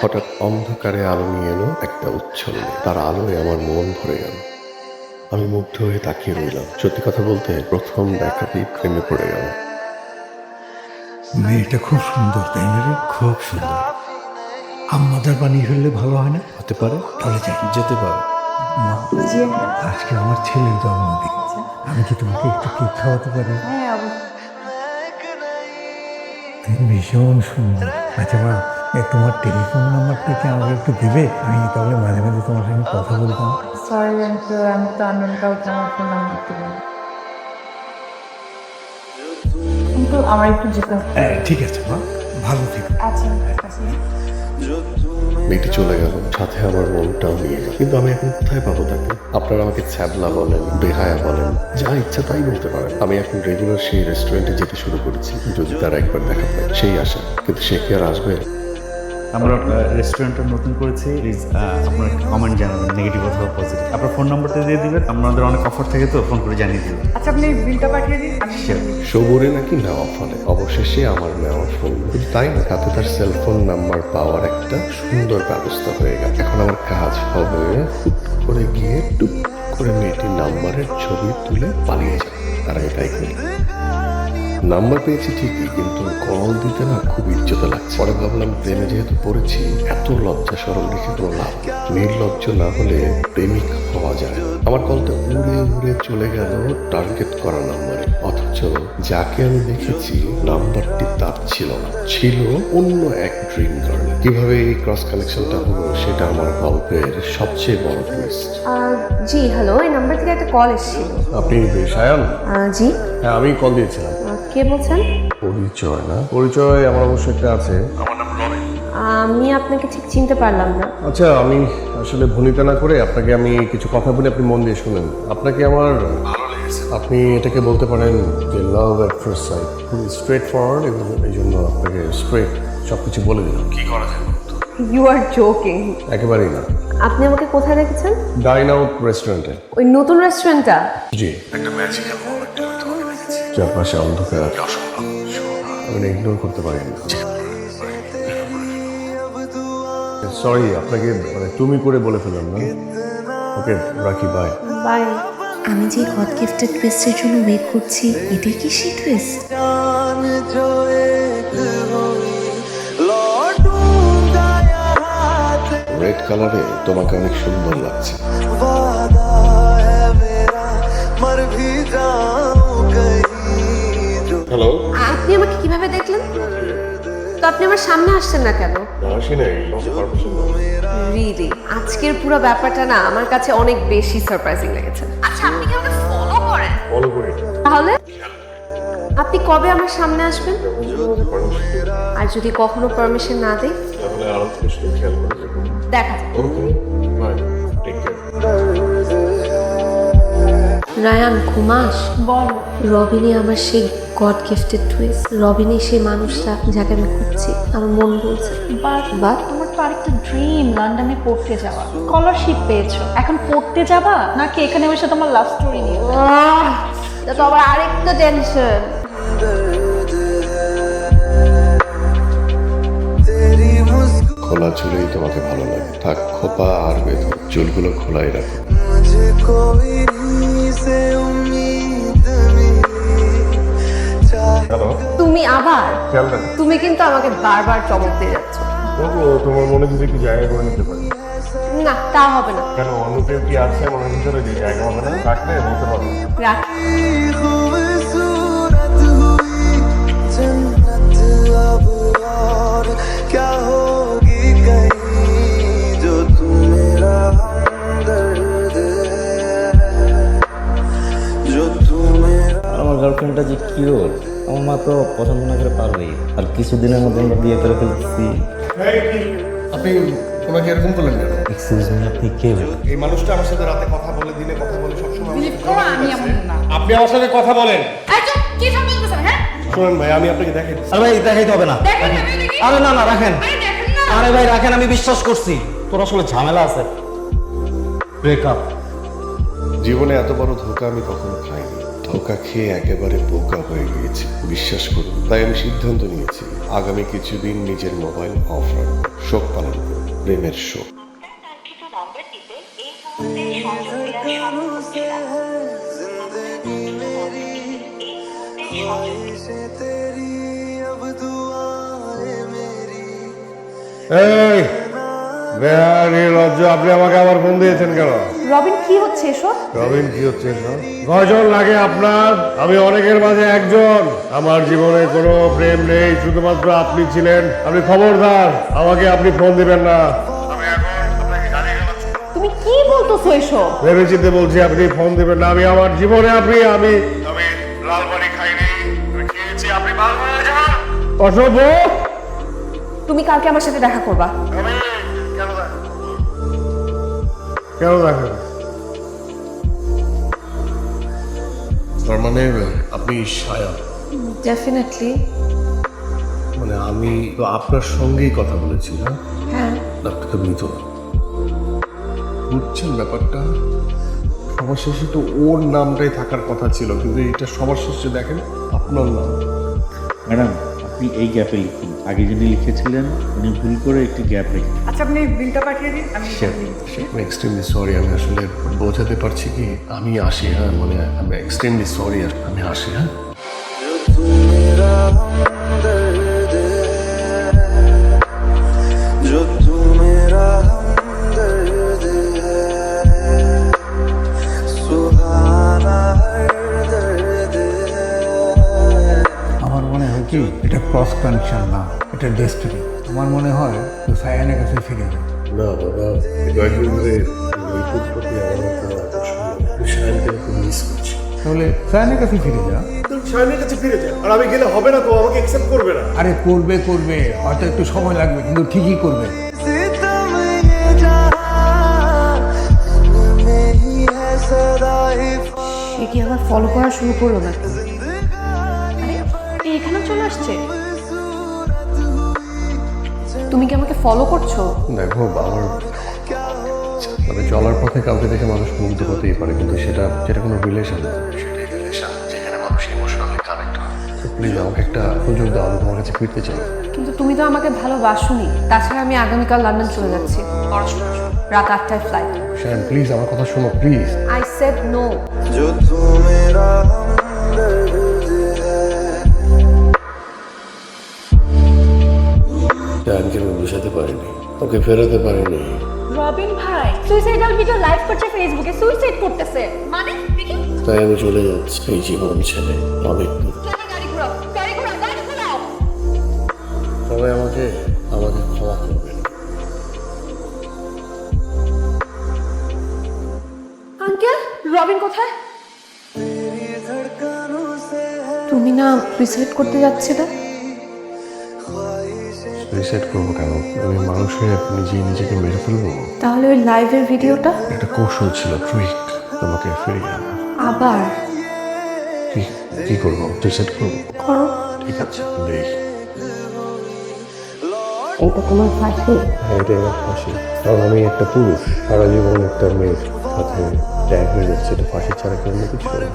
হঠাৎ অন্ধকারে আলো নিয়ে এলো একটা উচ্ছন্ন, তার আলোয় আমার মন ভরে গেল। আমি মুগ্ধ হয়ে তাকিয়ে রইলাম। সত্যি কথা বলতে প্রথম দেখাতেই প্রেমে পড়ে গেল। মেয়েটা খুব সুন্দর, তাই না রে? খুব সুন্দর। আম্মাদার বানিয়ে ফেললে ভালো হয় না? হতে পারে, চলে যাই। যেতে পারে। মা, আজকে আমার ছেলের জন্মদিন। আমি কি তোমাকে একটু কেক খাওয়াতে পারি? তুমি ভীষণ সুন্দর। আচ্ছা মা, তোমার টেলিফোন নাম্বারটা কি আমাকে একটু দেবে? আমি তাহলে মাঝে মাঝে তোমার সঙ্গে কথা বলতাম। সরি আঙ্কেল, আমি তো আননোন কাউকে আমার ফোন নাম্বার দেবো। আঙ্কেল আমার একটু যেতে হবে। হ্যাঁ ঠিক আছে মা, ভালো থেকো। আচ্ছা আচ্ছা। মেয়েটি চলে গেল, সাথে আমার মনটাও নিয়ে গেল। কিন্তু আমি এখন কোথায় পাবো তাকে? আপনারা আমাকে ছ্যাবলা বলেন, বেহায়া বলেন, যা ইচ্ছা তাই বলতে পারেন। আমি এখন রেগুলার সেই রেস্টুরেন্টে যেতে শুরু করেছি। যদি তার একবার দেখা পাই, সেই আসে। কিন্তু সে কি আর আসবে? আমরা রেস্টুরেন্টটা নতুন করেছি। প্লিজ আপনার একটা কমেন্ট জানাবেন, নেগেটিভ অথবা পজিটিভ। আপনার ফোন নাম্বারটা দিয়ে দিবেন, আমাদের অনেক অফার থাকে তো ফোন করে জানিয়ে দেবেন। আচ্ছা আপনি বিলটা পাঠিয়ে দিন। আমি সবুরে নাকি নেওয়া ফলে অবশেষে আমার নেওয়া ফোন। কিন্তু তাই না, তাতে তার সেলফোন নাম্বার পাওয়ার একটা সুন্দর ব্যবস্থা হয়ে গেল। এখন আমার কাজ হবে হুট করে গিয়ে টুপ করে মেয়েটির নাম্বারের ছবি তুলে পালিয়ে যায়। আর আমি তাই করি। নাম্বার পেয়েছি ঠিকই, কিন্তু কল দিতে না খুব ইজ্জত লাগছে। পরে ভাবলাম প্রেমে যেহেতু পড়েছি, এত লজ্জা সরম রেখে কোনো লাভ নেই। নির্লজ্জ না হলে প্রেমিক হওয়া যায় না। আমার কলটা উড়ে উড়ে চলে গেল টার্গেট করা নাম্বারে। অথচ যাকে আমি দেখেছি নাম্বারটি তার ছিল না, ছিল অন্য এক ড্রিম গার্ল। কিভাবে এই ক্রস কানেকশনটা হলো সেটা আমার গল্পের সবচেয়ে বড় টুইস্ট। জি হ্যালো, এই নাম্বার থেকে একটা কল এসেছিল। আপনি সায়ান? জি, হ্যাঁ, আমি কল দিয়েছিলাম। কে বলছেন? পরিচয় না? পরিচয় আমার অবশ্য একটা আছে। আমি আপনাকে ঠিক চিনতে পারলাম না। আচ্ছা, আমি আসলে ভনিতা না করে আপনাকে আমি কিছু কথা বলে আপনি মন দিয়ে শুনেন। আপনাকে আমার ভালো লেগেছে। আপনি এটাকে বলতে পারেন যে লাভ এট ফার্স্ট সাইট। খুব স্ট্রেট ফরওয়ার্ড, এবং এই জন্য আপনাকে স্ট্রেট সব কিছু বলে দিলাম। কি করা যায়? You are joking. একেবারেই না। আপনি আমাকে কোথায় দেখেছেন? ডাইন আউট রেস্টুরেন্টে। ওই নতুন রেস্টুরেন্টটা? জি, একটা ম্যাজিক্যাল মোমেন্টে তোমাকে দেখেছি। চারপাশে অন্ধকার, আমি ইগনোর করতে পারি না। সরি, আপনাকে তুমি করে বলে ফেললাম না। ওকে, রাখি, বাই। বাই। আমি যে গড গিফটেড টুইস্টের জন্য ওয়েট করছি, এটাই কি সেই টুইস্ট? রেড কালারে তোমাকে অনেক সুন্দর লাগছে। হ্যালো। আপনি আমাকে কিভাবে দেখলেন? তো আপনি আমার সামনে আসছেন না কেন? আসি নাই, রিয়েলি আজকের পুরো ব্যাপারটা না আমার কাছে অনেক বেশি সারপ্রাইজিং লেগেছে। আচ্ছা আপনি কি আমাকে ফলো করেন? ফলো করি। তাহলে আপনি কবে আমার সামনে আসবেন? আর যদি কখনো পারমিশন না দেই? তাহলে আরো থেকে শুধু খেয়াল করে দেখুন। দেখা যাবে। ওকে, বাই, টেক কেয়ার। রায়ান, ঘুমাস? বল। রবিনী আমার সেই গড গিফটেড টুইস্ট। রবিনী সেই মানুষটা যাকে আমি খুঁজছি। আমার মন বলছে বাট বাট আমার তো আরেকটা ড্রিম লন্ডনে পড়তে যাওয়া। স্কলারশিপ পেয়েছো, এখন পড়তে যাবা নাকি এখানে বসে তোমার লাভ স্টোরি নিয়ে? এটা তো আবার আরেকটা টেনশন। খোলা চুলেই তোমাকে ভালো লাগে। থাক খোপা আর বেঁধো, চুলগুলো খোলাই রাখো। হ্যালো, তুমি আবার? খেয়াল রাখো। তুমি কিন্তু আমাকে বারবার চমক দিয়ে যাচ্ছ। তবুও তোমার মনে যদি একটু জায়গা করে নিতে পারি। না, তা হবে না। কেন, অন্য কেউ কি আছে মনের ভিতরে যে জায়গা হবে না? রাখলে বলতে পারবো। রাখ। আমার গার্লফ্রেন্ডটা যে কিউট, আমার মা তো পছন্দ না করে পারবেই। আর কিছুদিনের মধ্যে আমরা বিয়ে করে ফেলতেছি। আপনি ওনাকে এরকম বললেন কেন? এক্সকিউজ মি, আপনি কে? এই মানুষটা আমার সাথে রাতে কথা বলে, দিনে কথা বলে, সবসময় বিলিভ করো আমি এমন না। আপনি আমার সাথে কথা বলেন। আচ্ছা কি সব বলতেছেন? হ্যাঁ শুনুন ভাই, আমি আপনাকে দেখাই। আরে ভাই দেখাইতে হবে না। দেখেন না, দেখি। আরে না না, রাখেন। আরে দেখেন না। আরে ভাই রাখেন, আমি বিশ্বাস করছি। তোর আসলে ঝামেলা আছে। ব্রেকআপ। জীবনে এত বড় ধোঁকা আমি কখনো খাইনি। ধোকা খেয়ে একেবারে বোকা হয়ে গিয়েছি, বিশ্বাস করুন। তাই আমি সিদ্ধান্ত নিয়েছি আগামী কিছুদিন নিজের মোবাইল অফ রাখবো, শোক পালন করব, প্রেমের শোক। এই বেহারি লজ্জা, আপনি আমাকে আবার ফোন দিয়েছেন কেন? রবিন কি হচ্ছে এসব? রবিন কি হচ্ছে এসব? কয়জন লাগে আপনার? আমি অনেকের মাঝে একজন। আমার জীবনে কোনো প্রেম নেই, শুধুমাত্র আপনি ছিলেন। আপনি খবরদার আমাকে আপনি ফোন দিবেন না। তুমি কি বলতেছো এসব? ভেবেচিন্তে বলছি আপনি ফোন দিবেন না। আমি আমার জীবনে আমি লাল পানি খাইনি, আমি খেয়েছি। আপনি ভালো হয়ে যান। অসভ্য। তুমি কালকে আমার সাথে দেখা করবা। আমি কেন দেখেন? তার মানে আপনি সায়া? ডেফিনেটলি। মানে আমি তো আপনার সঙ্গেই কথা বলেছি না? হ্যাঁ। আপনি তো মৃত না, বুঝছেন ব্যাপারটা? সবার শেষে তো ওর নামটাই থাকার কথা ছিল, কিন্তু এটা সবার শেষে দেখেন আপনার নাম। ম্যাডাম, আপনি এই গ্যাপে লিখুন। আগে যিনি লিখেছিলেন উনি ভুল করে একটি গ্যাপ রেখে। আচ্ছা, আপনি বিলটা পাঠিয়ে দিন, আমি আমি এক্সট্রিমলি সরি, আমি আসলে বোঝাতে পারছি কি, আমি আসি। হ্যাঁ, মানে আমি এক্সট্রিমলি সরি, আর আমি আসি। হ্যাঁ, আমার মনে হয় কি এটা ক্রস কানেকশন না, এটা ডেস্টিনি। আমার মনে হয় তো সায়ানের কাছে ফিরে যাবে। না বাবা, কয়েকদিন ধরে ঋতুর প্রতি আমার কোনো আকর্ষণ নেই। আমি সায়নকে খুব মিস করছি। তাহলে সায়ানের কাছে ফিরে যা। সায়নের কাছে ফিরে যান। আর আমি গেলে হবে না তো, আমাকে অ্যাকসেপ্ট করবে না। আরে করবে করবে, হয়তো একটু সময় লাগবে, কিন্তু ঠিকই করবে। সে কি আমার ফলো করা শুরু করলো নাকি? এখানে চলে আসছে। তুমি কি আমাকে ফলো করছো? দেখো বাবার মানে চলার পথে কাউকে দেখে মানুষ মুগ্ধ হতেই পারে, কিন্তু সেটা কোনো রিলেশন না। সেটাই রিলেশন যেখানে মানুষ ইমোশনালি কানেক্ট হয়। প্লিজ আমাকে একটা সুযোগ দাও, আমি তোমার কাছে ফিরতে চাই। কিন্তু তুমি তো আমাকে ভালোবাসোনি। তাছাড়া আমি আগামীকাল লন্ডন চলে যাচ্ছি পড়াশোনার জন্য। রাত 8টায় ফ্লাইট। শায়ন প্লিজ আমার কথা শোনো, প্লিজ। I said no. শায়নকে আমি বুঝাতে পারিনি, ওকে ফেরাতে পারিনি। রবিন ভাই সুইসাইডাল ভিডিও লাইভ করছে ফেসবুকে, সুইসাইড করতেছে। মানে তাই আমি চলে যাচ্ছি এই জীবন ছেড়ে অনেক দূর। গাড়ি ঘোরাও, গাড়ি ঘোরাও, গাড়ি ঘোরাও। সবাই আমাকে ক্ষমা করবেন। আঙ্কেল, রবিন কোথায়? তুমি না সুইসাইড করতে যাচ্ছিলে? সুইসাইড করবো কেন? আমি মানুষ হয়ে নিজেকে মেরে ফেলবো? তাহলে ওই লাইভের ভিডিওটা? একটা কৌশল ছিল, ট্রিক, তোমাকে ফিরিয়ে আনা। আবার কি করবো? সুইসাইড করবো? করো। ঠিক আছে, দেখি। এটা তোমার ফাঁসি? হ্যাঁ, এটাই আমার ফাঁসি। কারণ আমি একটা পুরুষ, সারা জীবন একটা মেয়ের সাথে ট্যাগ হয়ে যাচ্ছে, এটা ফাঁসি ছাড়া কোনো কিছু না।